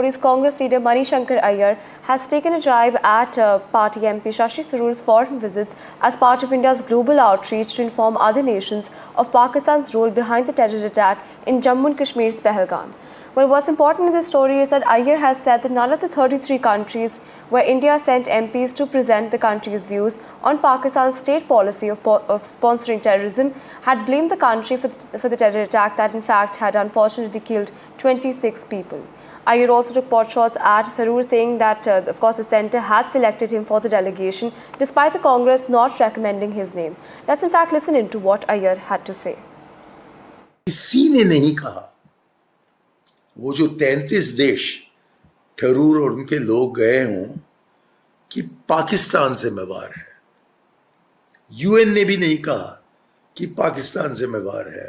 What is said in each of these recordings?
Congress leader Manishankar Iyer has taken a jibe at party MP Shashi Tharoor's foreign visits as part of India's global outreach to inform other nations of Pakistan's role behind the terror attack in Jammu and Kashmir's Pahalgam. Well, what's important in this story is that Iyer has said that none of the 33 countries where India sent MPs to present the country's views on Pakistan's state policy of sponsoring terrorism had blamed the country for the terror attack that in fact had unfortunately killed 26 people. Iyer also took pot shots at Tharoor, saying that, of course, the centre had selected him for the delegation, despite the Congress not recommending his name. Let's in fact listen into what Iyer had to say. किसी ने नहीं कहा वो जो 33 देश थरूर और उनके लोग गए हों कि पाकिस्तान जिम्मेवार है। यूएन ने भी नहीं कहा कि पाकिस्तान जिम्मेवार है।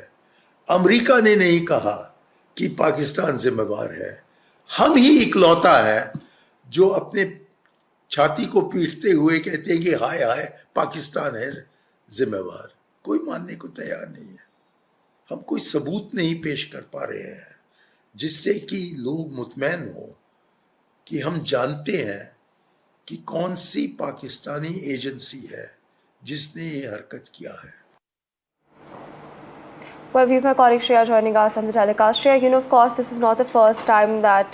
अमेरिका ने नहीं कहा कि पाकिस्तान जिम्मेवार है। हम ही इकलौता है जो अपने छाती को पीटते हुए कहते हैं कि हाय हाय पाकिस्तान है जिम्मेवार। कोई मानने को तैयार नहीं है। हम कोई सबूत नहीं पेश कर पा रहे हैं जिससे कि लोग मुतमैन हो कि हम जानते हैं कि कौन सी पाकिस्तानी एजेंसी है जिसने ये हरकत किया है। Well, we have my colleague Shreya joining us on the telecast. Shreya, of course, this is not the first time that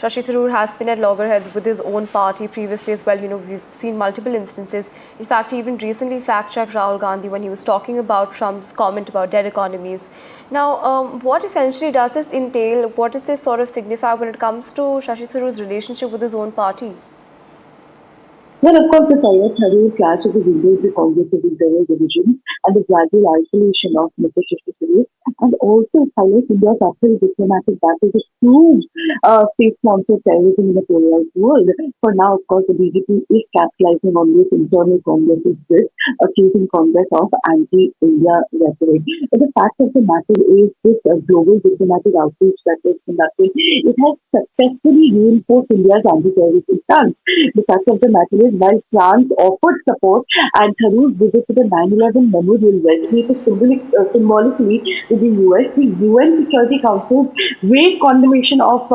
Shashi Tharoor has been at loggerheads with his own party previously as well. We've seen multiple instances. In fact, he even recently fact-checked Rahul Gandhi when he was talking about Trump's comment about dead economies. Now, what essentially does this entail? What does this sort of signify when it comes to Shashi Tharoor's relationship with his own party? Well, of course, the Tharoor clash is a window of the Congress's internal division and the gradual isolation of Mr. Shashi Tharoor, and also highlights India's uphill diplomatic battle to prove state-sponsored terrorism in the polarized world. For now, of course, the BJP is capitalizing on this internal Congress's bid, accusing Congress of anti-India rhetoric. But the fact of the matter is this global diplomatic outreach that is conducted, it has successfully reinforced India's anti-terrorist stance. The fact of the matter is, while France offered support and Tharoor's visit to the 9/11 memorial resonated symbolically with the US, the UN Security Council's vague condemnation of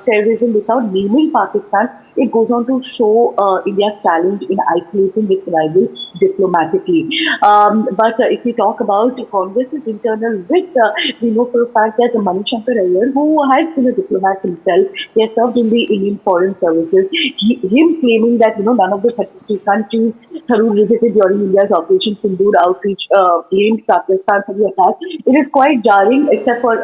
terrorism without naming Pakistan, it goes on to show India's challenge in isolating its rival diplomatically. But if we talk about Congress's internal wit, we know for a fact that Manishankar Iyer, who has been a diplomat himself, he has served in the Indian Foreign Services, him claiming that none of the 33 countries Tharoor visited during India's Operation Sindoor outreach blamed Pakistan for the attack. It is quite jarring, except for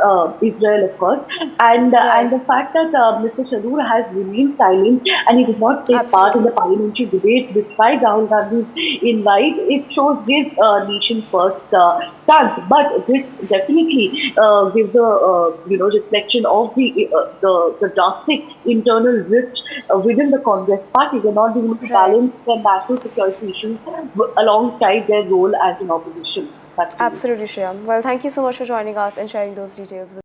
Israel, of course. And the fact that Mr. Tharoor has remained silent and he did not take part in the parliamentary debate despite Rahul Gandhi's invite, it shows his nation-first stance. But this definitely gives a reflection of the drastic internal rift within the Congress party. They're not able to balance their national security issues alongside their role as an opposition. Absolutely, Shreya. Well, thank you so much for joining us and sharing those details with